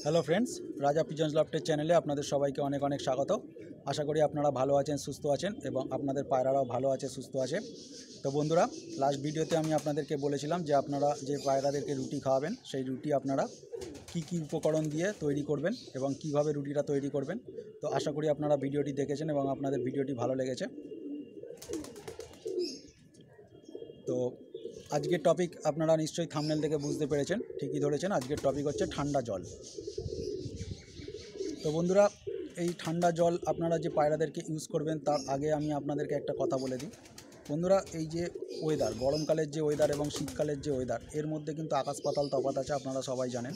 Hello friends, রাজা pigeons লফটের চ্যানেলে আপনাদের সবাইকে অনেক অনেক স্বাগত। আশা করি আপনারা ভালো আছেন, সুস্থ আছেন এবং আপনাদের পায়রারাও ভালো আছে, সুস্থ আছে। তো বন্ধুরা, লাস্ট ভিডিওতে আমি আপনাদেরকে বলেছিলাম যে আপনারা যে পায়রাদেরকে রুটি খাওয়াবেন সেই রুটি আপনারা কি উপকরণ দিয়ে তৈরি করবেন এবং কিভাবে রুটিটা তৈরি করবেন। তো আশা করি আপনারা ভিডিওটি দেখেছেন এবং আপনাদের ভিডিওটি ভালো লেগেছে। তো আজকের টপিক আপনারা নিশ্চয়ই থাম্বনেল থেকে বুঝতে পেরেছেন, ঠিকই ধরেছেন। আজকের টপিক হচ্ছে ঠান্ডা জল। তো বন্ধুরা, এই ঠান্ডা জল আপনারা যে পায়রাদেরকে ইউজ করবেন তার আগে আমি আপনাদেরকে একটা কথা বলে দিই। বন্ধুরা, এই যে ওয়েদার, গরমকালের যে ওয়েদার এবং শীতকালের যে ওয়েদার, এর মধ্যে কিন্তু আকাশ পাতাল তফাৎ আছে, আপনারা সবাই জানেন।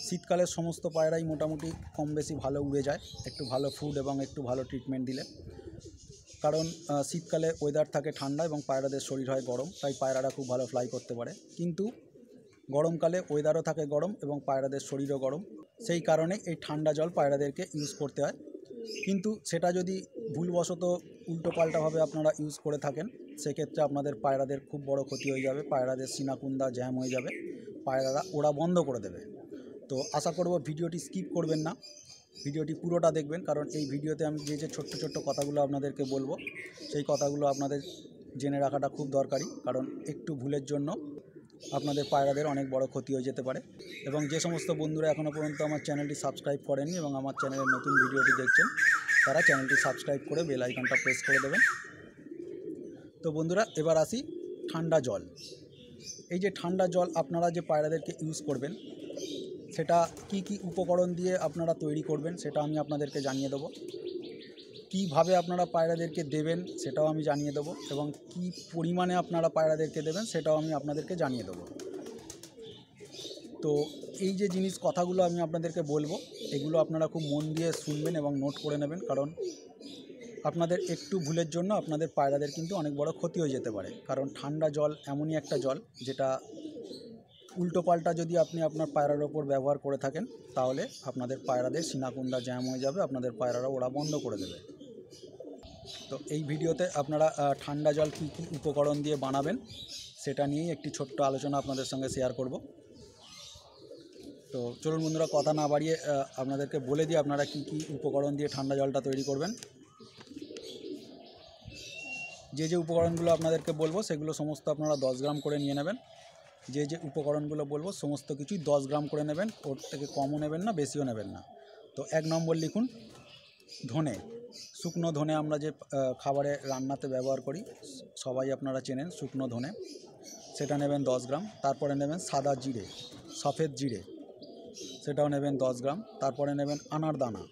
শীতকালের সমস্ত পায়রাই মোটামুটি কম বেশি ভালো উড়ে যায় একটু ভালো ফুড এবং একটু ভালো ট্রিটমেন্ট দিলে। কারণ শীতকালে ওয়েদার থাকে ঠান্ডা এবং পায়রাদের শরীর হয় গরম, তাই পায়রারা খুব ভালো ফ্লাই করতে পারে। কিন্তু গরমকালে ওয়েদারও থাকে গরম এবং পায়রাদের শরীরও গরম, সেই কারণে এই ঠান্ডা জল পায়রাদেরকে ইউজ করতে হয়। কিন্তু সেটা যদি ভুলবশত উল্টোপাল্টাভাবে আপনারা ইউজ করে থাকেন, সেক্ষেত্রে আপনাদের পায়রাদের খুব বড় ক্ষতি হয়ে যাবে, পায়রাদের সিনাকুন্দা জ্যাম হয়ে যাবে, পায়রারা ওড়া বন্ধ করে দেবে। তো আশা করব ভিডিওটি স্কিপ করবেন না, ভিডিওটি পুরোটা দেখবেন, কারণ এই ভিডিওতে আমি যে ছোট্ট ছোট্ট কথাগুলো আপনাদেরকে বলবো সেই কথাগুলো আপনাদের জেনে রাখাটা খুব দরকারি। কারণ একটু ভুলের জন্য আপনাদের পায়রাদের অনেক বড় ক্ষতি হয়ে যেতে পারে। এবং যে সমস্ত বন্ধুরা এখনও পর্যন্ত আমার চ্যানেলটি সাবস্ক্রাইব করেননি এবং আমার চ্যানেলের নতুন ভিডিওটি দেখছেন, তারা চ্যানেলটি সাবস্ক্রাইব করে বেল আইকনটা প্রেস করে দেবেন। তো বন্ধুরা, এবার আসি ঠান্ডা জল। এই যে ঠান্ডা জল আপনারা যে পায়রাদেরকে ইউজ করবেন, সেটা কি উপকরণ দিয়ে আপনারা তৈরি করবেন সেটা আমি আপনাদেরকে জানিয়ে দেবো। কীভাবে আপনারা পায়রাদেরকে দেবেন সেটাও আমি জানিয়ে দেবো, এবং কি পরিমাণে আপনারা পায়রাদেরকে দেবেন সেটাও আমি আপনাদেরকে জানিয়ে দেবো। তো এই যে কথাগুলো আমি আপনাদেরকে বলবো, এগুলো আপনারা খুব মন দিয়ে শুনবেন এবং নোট করে নেবেন। কারণ আপনাদের একটু ভুলের জন্য আপনাদের পায়রাদের কিন্তু অনেক বড় ক্ষতি হয়ে যেতে পারে। কারণ ঠান্ডা জল এমনই একটা জল যেটা উল্টোপাল্টা যদি আপনি আপনার পায়রার ওপর ব্যবহার করে থাকেন, তাহলে আপনাদের পায়রাদের সিনাকুন্দা জ্যাম হয়ে যাবে, আপনাদের পায়রারা ওড়া বন্ধ করে দেবে। তো এই ভিডিওতে আপনারা ঠান্ডা জল কী উপকরণ দিয়ে বানাবেন সেটা নিয়েই একটি ছোট্ট আলোচনা আপনাদের সঙ্গে শেয়ার করব। তো চলুন বন্ধুরা, কথা না বাড়িয়ে আপনাদেরকে বলে দিই আপনারা কি উপকরণ দিয়ে ঠান্ডা জলটা তৈরি করবেন। যে উপকরণগুলো আপনাদেরকে বলবো সেগুলো সমস্ত আপনারা 10 গ্রাম করে নিয়ে নেবেন। যে উপকরণগুলো বলবো সমস্ত কিছুই 10 গ্রাম করে নেবেন, ওর থেকে কমও নেবেন না, বেশিও নেবেন না। তো 1 নম্বর লিখুন ধনে। শুকনো ধনে আমরা যে খাবারে রান্নাতে ব্যবহার করি, সবাই আপনারা চেনেন শুকনো ধনে, সেটা নেবেন 10 গ্রাম। তারপরে নেবেন সাদা জিরে, সফেদ জিরে, সেটাও নেবেন 10 গ্রাম। তারপরে নেবেন আনার দানা,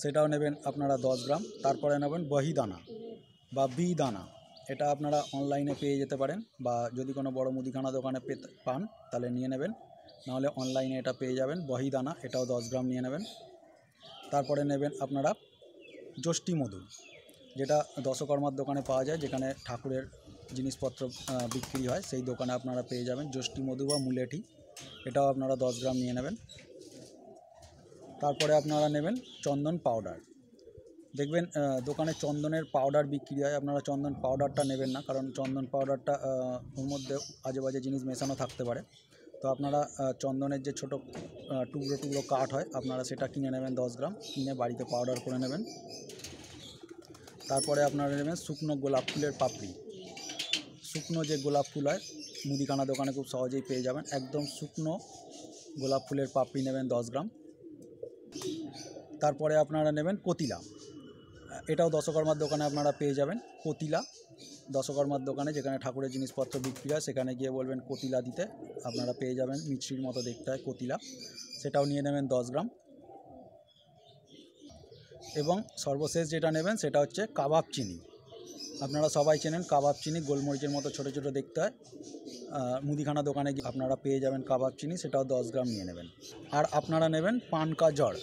সেটাও নেবেন আপনারা 10 গ্রাম। তারপরে নেবেন বহি দানা বা বি দানা, এটা আপনারা অনলাইনে পেয়ে যেতে পারেন, বা যদি কোনো বড় মুদিখানা দোকানে পান তাহলে নিয়ে নেবেন, নাহলে অনলাইনে এটা পেয়ে যাবেন। বহি দানা, এটাও 10 গ্রাম নিয়ে নেবেন। তারপরে নেবেন আপনারা যষ্টি মধু, যেটা দশকর্মার দোকানে পাওয়া যায়, যেখানে ঠাকুরের জিনিসপত্র বিক্রি হয়, সেই দোকানে আপনারা পেয়ে যাবেন যষ্টি মধু বা মুলেঠি, এটাও আপনারা 10 গ্রাম নিয়ে নেবেন। তারপরে আপনারা নেবেন চন্দন পাউডার। দেখবেন দোকানে চন্দনের পাউডার বিক্রি হয়, আপনারা চন্দন পাউডারটা নেবেন না, কারণ চন্দন পাউডারটা ওর মধ্যে আজে বাজে জিনিস মেশানো থাকতে পারে। তো আপনারা চন্দনের যে ছোটো টুকরো টুকরো কাঠ হয়, আপনারা সেটা কিনে নেবেন 10 গ্রাম, কিনে বাড়িতে পাউডার করে নেবেন। তারপরে আপনারা নেবেন শুকনো গোলাপ ফুলের পাপড়ি। শুকনো যে গোলাপ ফুল হয় মুদিখানা দোকানে খুব সহজেই পেয়ে যাবেন, একদম শুকনো গোলাপ ফুলের পাপড়ি নেবেন 10 গ্রাম। তারপরে আপনারা নেবেন কতিলা, এটাও দশকর্মার দোকানে আপনারা পেয়ে যাবেন। কতিলা দশকর্মার দোকানে, যেখানে ঠাকুরের জিনিসপত্র বিক্রি হয়, সেখানে গিয়ে বলবেন কতিলা দিতে, আপনারা পেয়ে যাবেন। মিছরির মতো দেখতে হয় কতিলা, সেটাও নিয়ে নেবেন 10 গ্রাম। এবং সর্বশেষ যেটা নেবেন সেটা হচ্ছে কাবাব চিনি। আপনারা সবাই চেনেন কাবাব চিনি, গোলমরিচের মতো ছোটো ছোটো দেখতে হয়, মুদিখানা দোকানে গিয়ে আপনারা পেয়ে যাবেন কাবাব চিনি, সেটাও 10 গ্রাম নিয়ে নেবেন। আর আপনারা নেবেন পান কা জড়,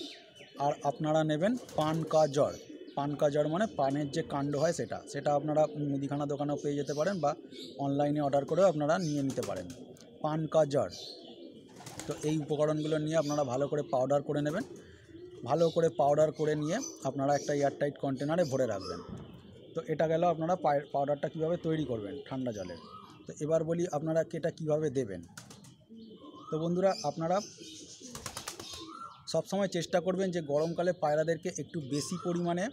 পান কা জড় মানে পানের যে কাণ্ড হয় সেটা আপনারা মুদিখানা দোকানেও পেয়ে যেতে পারেন, বা অনলাইনে অর্ডার করেও আপনারা নিয়ে নিতে পারেন পান কা জড়। তো এই উপকরণগুলো নিয়ে আপনারা ভালো করে পাউডার করে নেবেন। ভালো করে পাউডার করে নিয়ে আপনারা একটা এয়ারটাইট কন্টেনারে ভরে রাখবেন। তো এটা গেল আপনারা পাউডারটা কীভাবে তৈরি করবেন ঠান্ডা জলের। তো এবার বলি আপনারা এটা কীভাবে দেবেন। তো বন্ধুরা, আপনারা সবসময় চেষ্টা করবেন যে গরমকালে পায়রাদেরকে একটু বেশি পরিমাণে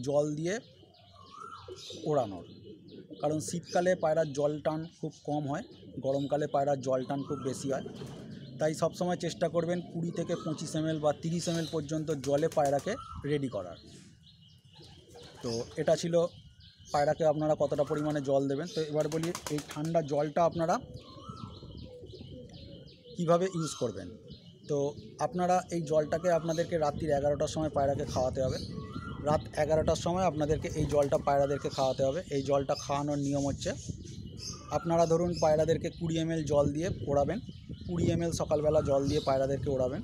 জল দিয়ে ওড়ানোর, কারণ শীতকালে পায়রার জল টান খুব কম হয়, গরমকালে পায়রার জল টান খুব বেশি হয়। তাই সবসময় চেষ্টা করবেন 20 থেকে 25 ml বা 30 ml পর্যন্ত জলে পায়রাকে রেডি করার। তো এটা ছিল পায়রাকে আপনারা কতটা পরিমাণে জল দেবেন। তো এবার বলি এই ঠান্ডা জলটা আপনারা কিভাবে ইউজ করবেন। তো আপনারা এই জলটাকে আপনাদেরকে রাত্রির 11টার সময় পায়রাকে খাওয়াতে হবে। রাত 11টার সময় আপনাদেরকে এই জলটা পায়রাদেরকে খাওয়াতে হবে। এই জলটা খাওয়ানোর নিয়ম হচ্ছে, আপনারা ধরুন পায়রাদেরকে 20 ml জল দিয়ে ওড়াবেন, 20 ml সকালবেলা জল দিয়ে পায়রাদেরকে ওড়াবেন।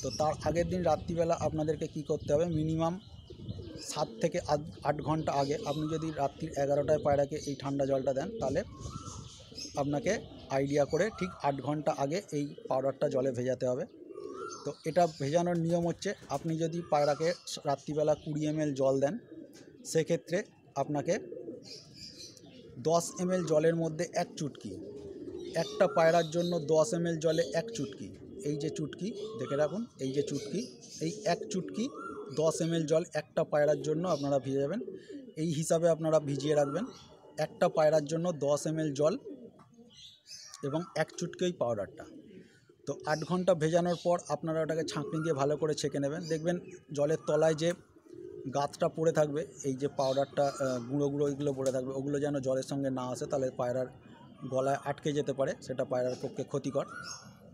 তো তার আগের দিন রাত্রিবেলা আপনাদেরকে কি করতে হবে, মিনিমাম 7 থেকে 8 ঘন্টা আগে, আপনি যদি রাত্রির 11টায় পায়রাকে এই ঠান্ডা জলটা দেন, তাহলে আপনাকে আইডিয়া করে ঠিক 8 ঘন্টা আগে এই পাউডারটা জলে ভেজাতে হবে। তো এটা ভেজানোর নিয়ম হচ্ছে, আপনি যদি পায়রাকে রাত্রিবেলা 20 ml জল দেন, সেক্ষেত্রে আপনাকে 10 ml জলের মধ্যে 1 চুটকি, একটা পায়রার জন্য 10 ml জলে 1 চুটকি, এই যে চুটকি দেখে রাখুন, এই যে চুটকি, এই 1 চুটকি 10 ml জল একটা পায়রার জন্য আপনারা ভিজাবেন। এই হিসাবে আপনারা ভিজিয়ে রাখবেন। একটা পায়রার জন্য 10 ml জল এবং 1 চুটকি এই পাউডারটা। তো 8 ঘন্টা ভেজানোর পর আপনারা ওটাকে ছাঁকনি দিয়ে ভালো করে ছেঁকে নেবেন। দেখবেন জলের তলায় যে গাঁতটা পড়ে থাকবে, এই যে পাউডারটা গুঁড়ো গুঁড়ো এইগুলো পড়ে থাকবে, ওগুলো যেন জলের সঙ্গে না আসে, তাহলে পায়রার গলায় আটকে যেতে পারে, সেটা পায়রার পক্ষে ক্ষতিকর।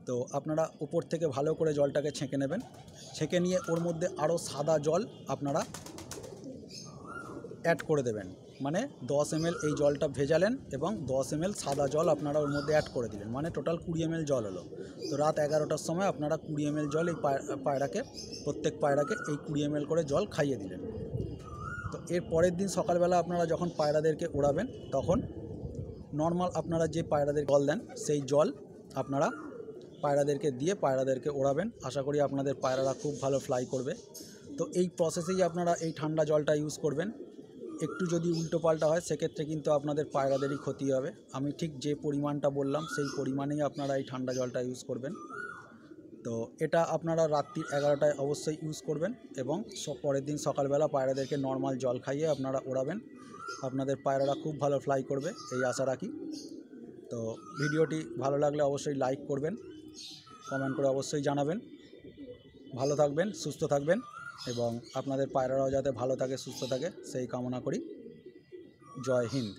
তো আপনারা উপর থেকে ভালো করে জলটাকে ছেঁকে নেবেন। ছেঁকে নিয়ে ওর মধ্যে আরও সাদা জল আপনারা অ্যাড করে দেবেন। মানে 10 ml এই জলটা ভেজালেন এবং 10 ml সাদা জল আপনারা ওর মধ্যে অ্যাড করে দিলেন, মানে টোটাল 20 ml জল হলো। তো রাত 11টার সময় আপনারা 20 ml জল এই পায়রাকে, প্রত্যেক পায়রাকে এই 20 ml করে জল খাইয়ে দিলেন। তো এর পরের দিন সকালবেলা আপনারা যখন পায়রাদেরকে ওড়াবেন, তখন নর্মাল আপনারা যে পায়রাদের জল দেন, সেই জল আপনারা পায়রাদেরকে দিয়ে পায়রাদেরকে ওড়াবেন। আশা করি আপনাদের পায়রারা খুব ভালো ফ্লাই করবে। তো এই প্রসেসেই আপনারা এই ঠান্ডা জলটা ইউজ করবেন। একটু যদি উল্টো পাল্টা হয়, সেক্ষেত্রে কিন্তু আপনাদের পায়রাদেরই ক্ষতি হবে। আমি ঠিক যে পরিমাণটা বললাম, সেই পরিমাণেই আপনারা এই ঠান্ডা জলটা ইউজ করবেন। তো এটা আপনারা রাত্রি 11টায় অবশ্যই ইউজ করবেন এবং পরের দিন সকালবেলা পায়রাদেরকে নর্মাল জল খাইয়ে আপনারা ওড়াবেন। আপনাদের পায়রারা খুব ভালো ফ্লাই করবে, এই আশা রাখি। তো ভিডিওটি ভালো লাগলে অবশ্যই লাইক করবেন, কমেন্ট করে অবশ্যই জানাবেন। ভালো থাকবেন, সুস্থ থাকবেন এবং আপনাদের পায়রারাও যাতে ভালো থাকে, সুস্থ থাকে, সেই কামনা করি। জয় হিন্দ।